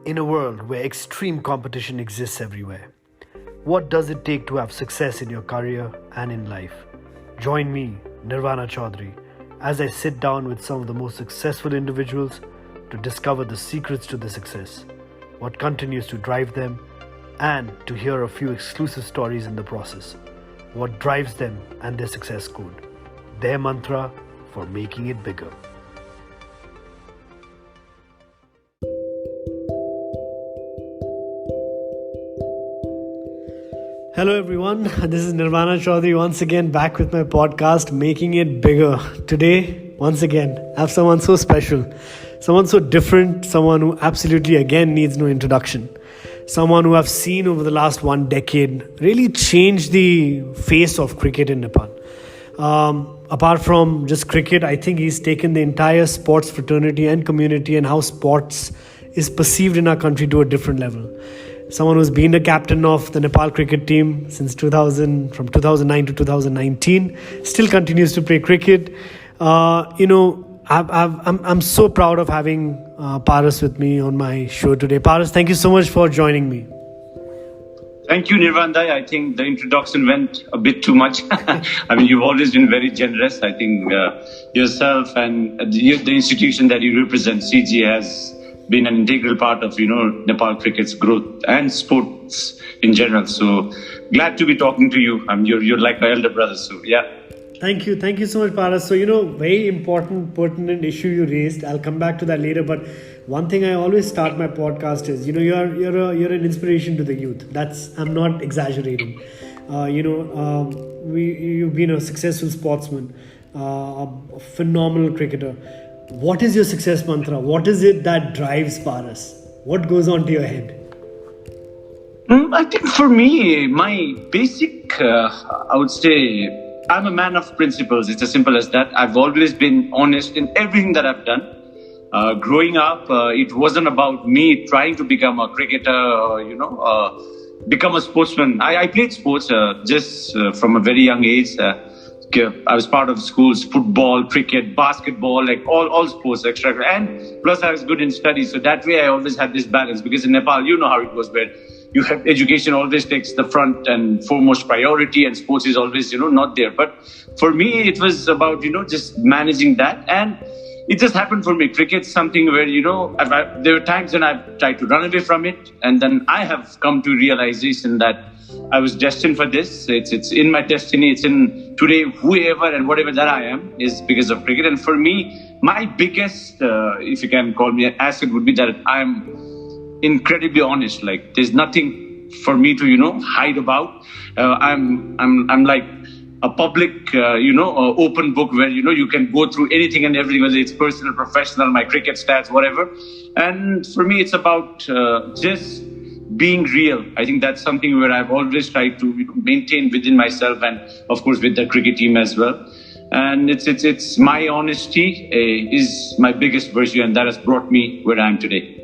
In a world where extreme competition exists everywhere, what does it take to have success in your career and in life? Join me, Nirvana Chaudhary, as I sit down with some of the most successful individuals to discover the secrets to their success, what continues to drive them, and to hear a few exclusive stories in the process. What drives them and their success code, their mantra for making it bigger. Hello everyone, this is Nirvana Chaudhary once again back with my podcast Making It Bigger. Today, once again, I have someone so special, someone so different, someone who absolutely again needs no introduction. Someone who I've seen over the last 1 decade really change the face of cricket in Nepal. Apart from just cricket, I think he's taken the entire sports fraternity and community and how sports is perceived in our country to a different level. Someone who's been a captain of the Nepal cricket team since 2000, from 2009 to 2019, still continues to play cricket. I'm so proud of having Paras with me on my show today. Paras, thank you so much for joining me. Thank you, Nirvana. I think the introduction went a bit too much. I mean, you've always been very generous. I think yourself and the institution that you represent, CG, has been an integral part of, Nepal cricket's growth and sports in general. So glad to be talking to you. You're like my elder brother. So yeah. Thank you so much, Paras. So, very important, pertinent issue you raised. I'll come back to that later. But one thing I always start my podcast is, you're an inspiration to the youth. I'm not exaggerating. You've been a successful sportsman, a phenomenal cricketer. What is your success mantra? What is it that drives Paras? What goes on to your head? I think for me, my basic, I would say, I'm a man of principles. It's as simple as that. I've always been honest in everything that I've done. Growing up, it wasn't about me trying to become a cricketer or, become a sportsman. I played sports just from a very young age. I was part of schools, football, cricket, basketball, like all sports, extra. And plus I was good in studies. So that way I always had this balance, because in Nepal, you know how it goes, where you have education always takes the front and foremost priority, and sports is always, not there. But for me, it was about, just managing that. And it just happened for me. Cricket's something where, there were times when I've tried to run away from it. And then I have come to realization that I was destined for this. It's in my destiny. It's in today, whoever and whatever that I am is because of cricket. And for me, my biggest, if you can call me an asset, would be that I'm incredibly honest. Like, there's nothing for me to, hide about. I'm like a public, open book where, you can go through anything and everything, whether it's personal, professional, my cricket stats, whatever. And for me, it's about just being real. I think that's something where I've always tried to maintain within myself, and of course with the cricket team as well. And it's my honesty is my biggest virtue, and that has brought me where I am today.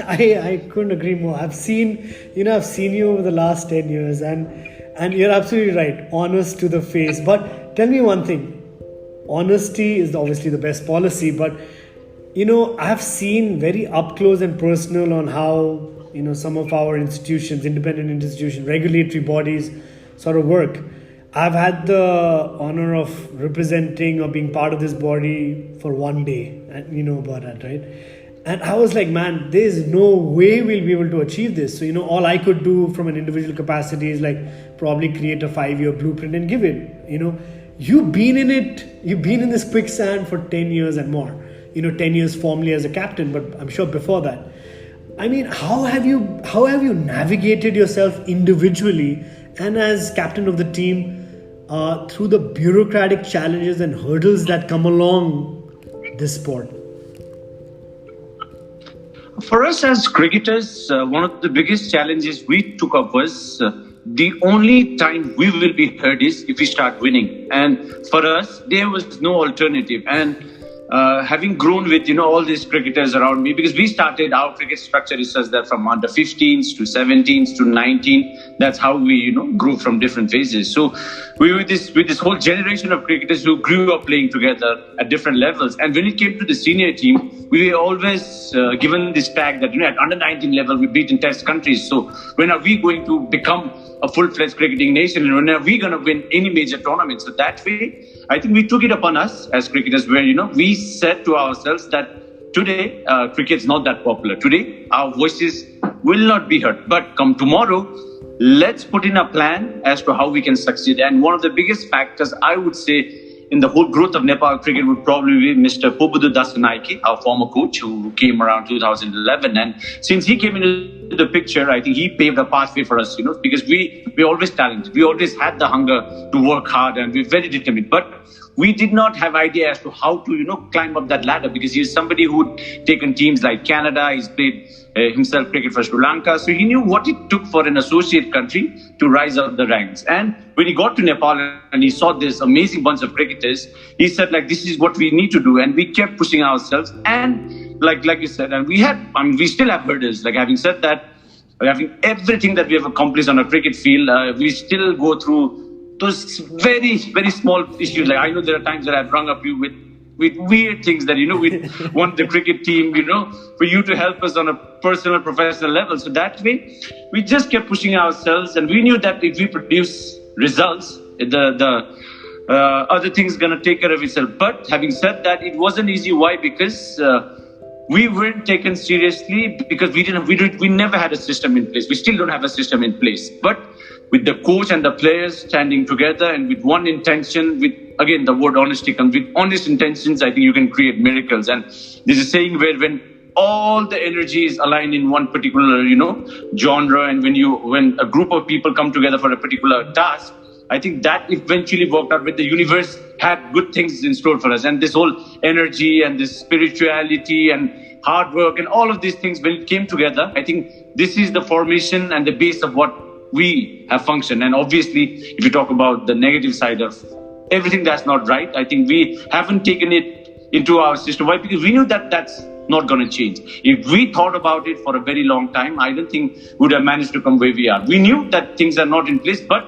I couldn't agree more. I've seen you over the last 10 years, and you're absolutely right. Honest to the face. But tell me one thing. Honesty is obviously the best policy, but I've seen very up close and personal on how some of our institutions, independent institutions, regulatory bodies sort of work. I've had the honor of representing or being part of this body for 1 day, and you know about that, right? And I was like, man, there's no way we'll be able to achieve this. So, all I could do from an individual capacity is like probably create a 5-year blueprint and give it. You've been in it, you've been in this quicksand for 10 years and more. 10 years formally as a captain, but I'm sure before that. I mean, how have you navigated yourself individually and as captain of the team through the bureaucratic challenges and hurdles that come along this sport? For us as cricketers, one of the biggest challenges we took up was the only time we will be heard is if we start winning. And for us, there was no alternative. And having grown with all these cricketers around me, because we started our cricket structure is such that from under 15s to 17s to 19, that's how we grew from different phases. So we were with this whole generation of cricketers who grew up playing together at different levels. And when it came to the senior team, we were always given this tag that at under 19 level we beat in test countries. So when are we going to become a full-fledged cricketing nation, and when are we going to win any major tournament? So that way, I think we took it upon us as cricketers, where we said to ourselves that today cricket's not that popular. Today our voices will not be heard, but come tomorrow, let's put in a plan as to how we can succeed. And one of the biggest factors, I would say, in the whole growth of Nepal cricket would probably be Mr. Pobudu Dasanaike, our former coach, who came around 2011. And since he came into the picture, I think he paved a pathway for us, because we're always talented. We always had the hunger to work hard, and we're very determined. But we did not have idea as to how to, climb up that ladder, because he's somebody who'd taken teams like Canada. He's played himself cricket for Sri Lanka. So he knew what it took for an associate country to rise up the ranks. And when he got to Nepal and he saw this amazing bunch of cricketers, he said, this is what we need to do. And we kept pushing ourselves. And like you said, and we still have hurdles. Having said that, having everything that we have accomplished on a cricket field, we still go through those very, very small issues. I know there are times that I've rung up you with weird things that, we want the cricket team, for you to help us on a personal, professional level. So that way, we just kept pushing ourselves, and we knew that if we produce results, the other things going to take care of itself. But having said that, it wasn't easy. Why? Because we weren't taken seriously, because we never had a system in place. We still don't have a system in place. But with the coach and the players standing together and with one intention, with, again, the word honesty comes, with honest intentions, I think you can create miracles. And there's a saying where when all the energy is aligned in one particular, genre, and when a group of people come together for a particular task, I think that eventually worked out with the universe had good things in store for us. And this whole energy and this spirituality and hard work and all of these things, when it came together, I think this is the formation and the base of what we have functioned. And obviously, if you talk about the negative side of everything that's not right, I think we haven't taken it into our system. Why? Because we knew that that's not going to change. If we thought about it for a very long time, I don't think we would have managed to come where we are. We knew that things are not in place, but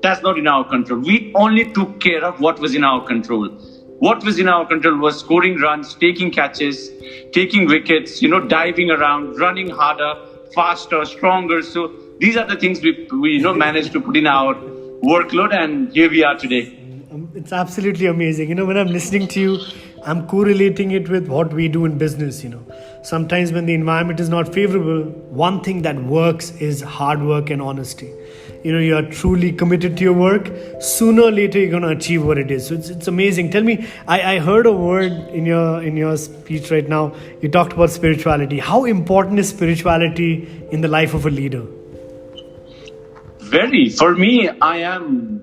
that's not in our control. We only took care of what was in our control. What was in our control was scoring runs, taking catches, taking wickets, diving around, running harder, faster, stronger. So these are the things we managed to put in our workload, and here we are today. It's absolutely amazing. When I'm listening to you, I'm correlating it with what we do in business. Sometimes when the environment is not favorable, one thing that works is hard work and honesty. You are truly committed to your work. Sooner or later, you're going to achieve what it is. So it's amazing. Tell me, I heard a word in your speech right now. You talked about spirituality. How important is spirituality in the life of a leader? Very. For me, I am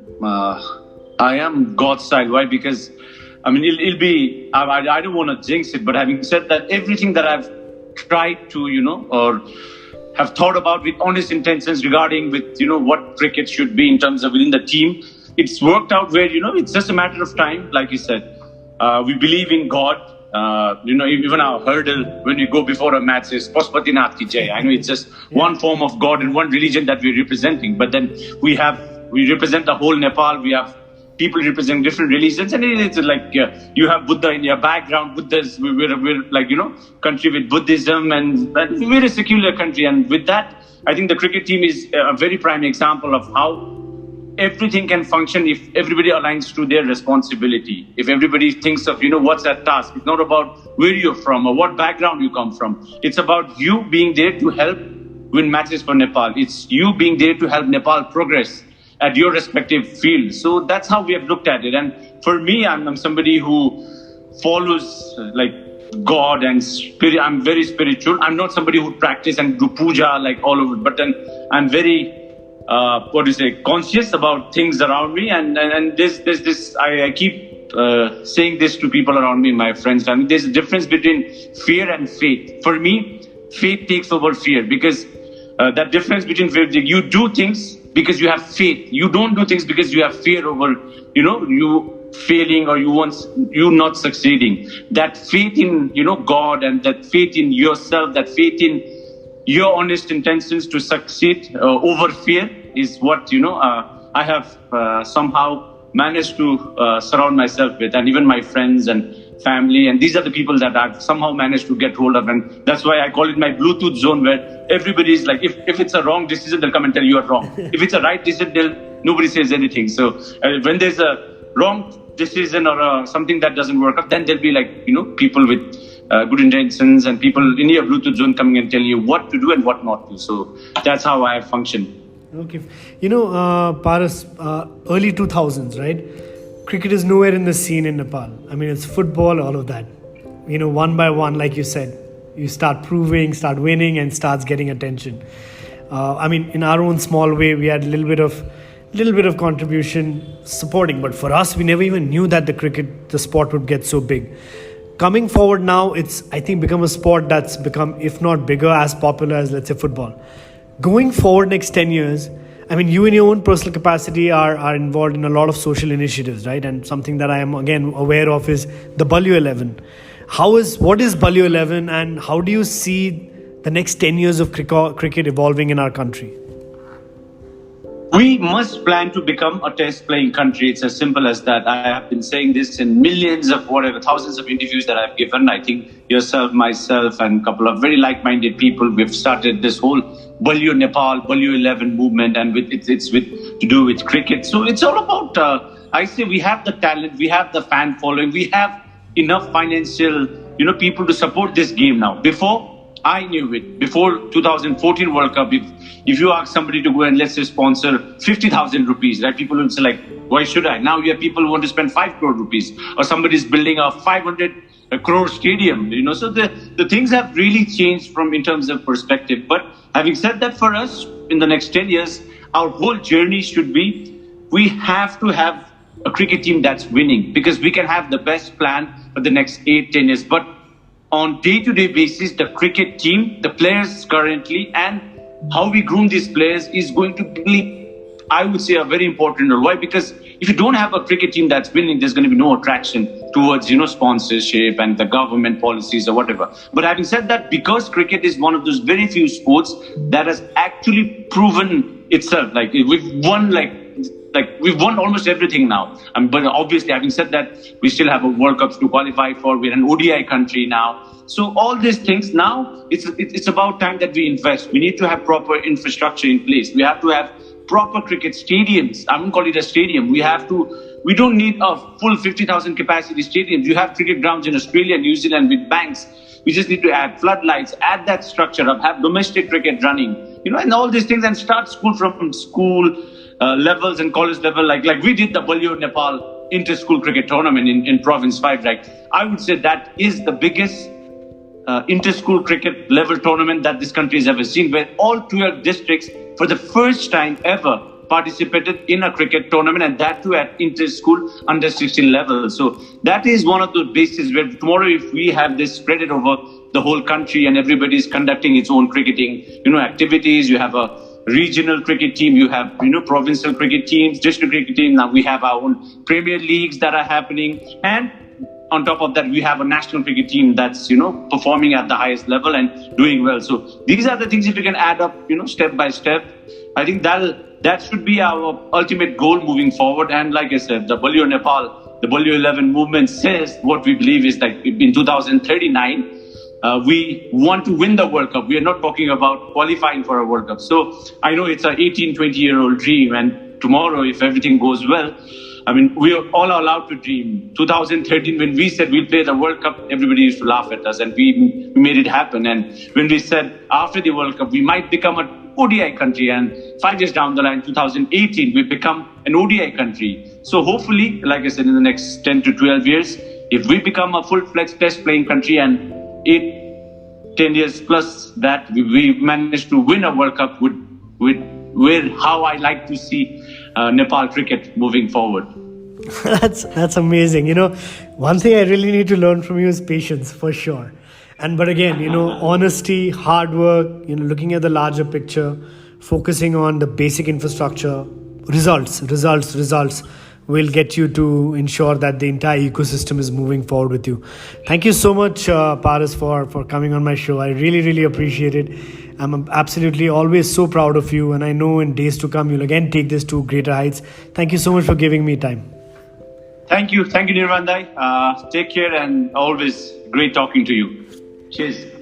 God's child. Why? Because it'll be. I don't want to jinx it, but having said that, everything that I've tried to, or have thought about with honest intentions regarding with what cricket should be in terms of within the team, it's worked out where it's just a matter of time. Like you said, we believe in God. Even our hurdle when we go before a match is Pashupatinath ki Jai. I know it's just one form of God and one religion that we're representing, but then we represent the whole Nepal. We have people representing different religions, and it's like you have Buddha in your background. We're like country with Buddhism, and we're a secular country. And with that, I think the cricket team is a very prime example of how everything can function if everybody aligns to their responsibility. If everybody thinks of what's that task. It's not about where you're from or what background you come from. It's about you being there to help win matches for Nepal. It's you being there to help Nepal progress at your respective field. So that's how we have looked at it. And for me, I'm somebody who follows God and spirit. I'm very spiritual. I'm not somebody who practice and do puja all over, but then I'm very conscious about things around me. And there's this, I keep saying this to people around me, my friends. There's a difference between fear and faith. For me, faith takes over fear, because that difference between faith, you do things because you have faith. You don't do things because you have fear over, failing or you not succeeding. That faith in God, and that faith in yourself, that faith in your honest intentions to succeed over fear is what I have somehow managed to surround myself with, and even my friends and family. And these are the people that I've somehow managed to get hold of, and that's why I call it my Bluetooth zone, where everybody is like, if it's a wrong decision, they'll come and tell you are wrong. If it's a right decision, nobody says anything. So when there's a wrong decision or something that doesn't work out, then there'll be like people with good intentions and people in your Bluetooth zone coming and telling you what to do and what not to. So that's how I function. Okay. Paras, early 2000s, right? Cricket is nowhere in the scene in Nepal. I mean, it's football, all of that. One by one, like you said, you start proving, start winning, and starts getting attention. In our own small way, we had a little bit of contribution supporting, but for us, we never even knew that the sport would get so big. Coming forward now, it's, I think, become a sport that's become, if not bigger, as popular as, let's say, football. Going forward next 10 years, you in your own personal capacity are involved in a lot of social initiatives, right? And something that I am, again, aware of is the Balliu 11. What is Balliu 11, and how do you see the next 10 years of cricket evolving in our country? We must plan to become a test playing country. It's as simple as that. I have been saying this in thousands of interviews that I've given. I think yourself, myself, and a couple of very like-minded people, we've started this whole Balliu Nepal, Balliu 11 movement, and it's to do with cricket. So it's all about, I say we have the talent, we have the fan following, we have enough financial, people to support this game now. Before, I knew it. Before 2014 World Cup, if you ask somebody to go and let's say sponsor 50,000 rupees, right? People will say like, why should I? Now you have people who want to spend 5 crore rupees, or somebody's building a 500 crore stadium, So the things have really changed in terms of perspective. But having said that, for us, in the next 10 years, our whole journey should be, we have to have a cricket team that's winning, because we can have the best plan for the next 8-10 years. But on day-to-day basis, the cricket team, the players currently, and how we groom these players is going to be, I would say, a very important role. Why? Because if you don't have a cricket team that's winning, there's going to be no attraction towards, sponsorship and the government policies or whatever. But having said that, because cricket is one of those very few sports that has actually proven itself, like we've won almost everything now. But obviously, having said that, we still have a World Cup to qualify for. We're an ODI country now. So all these things now, it's about time that we invest. We need to have proper infrastructure in place. We have to have proper cricket stadiums. I wouldn't call it a stadium. We don't need a full 50,000 capacity stadium. You have cricket grounds in Australia, New Zealand with banks. We just need to add floodlights, add that structure up, have domestic cricket running, and all these things, and start from school levels and college level, like we did the Balliu Nepal inter-school cricket tournament in Province 5. Like I would say that is the biggest inter-school cricket level tournament that this country has ever seen, where all 12 districts for the first time ever participated in a cricket tournament, and that too at inter-school under 16 level. So that is one of the bases where tomorrow, if we have this spread it over the whole country and everybody is conducting its own cricketing, activities, you have a regional cricket team, you have, provincial cricket teams, district cricket team. Now we have our own Premier Leagues that are happening. And on top of that, we have a national cricket team that's, performing at the highest level and doing well. So these are the things, if you can add up, step by step, I think that should be our ultimate goal moving forward. And like I said, the Balliu Nepal, the Balliu 11 movement says what we believe is that in 2039, we want to win the World Cup. We are not talking about qualifying for a World Cup. So I know it's an 18, 20-year-old dream. And tomorrow, if everything goes well, we are all allowed to dream. 2013, when we said we'll play the World Cup, everybody used to laugh at us, and we made it happen. And when we said after the World Cup, we might become an ODI country, and 5 years down the line, 2018, we become an ODI country. So hopefully, like I said, in the next 10 to 12 years, if we become a full-fledged test-playing country, and 8-10 years plus that, we managed to win a World Cup with how I like to see Nepal cricket moving forward. That's amazing. One thing I really need to learn from you is patience, for sure. But again, honesty, hard work, looking at the larger picture, focusing on the basic infrastructure, results. we'll get you to ensure that the entire ecosystem is moving forward with you. Thank you so much, Paras, for coming on my show. I really, really appreciate it. I'm absolutely always so proud of you, and I know in days to come you'll again take this to greater heights. Thank you so much for giving me time. Thank you, Nirvandai. Take care, and always great talking to you. Cheers.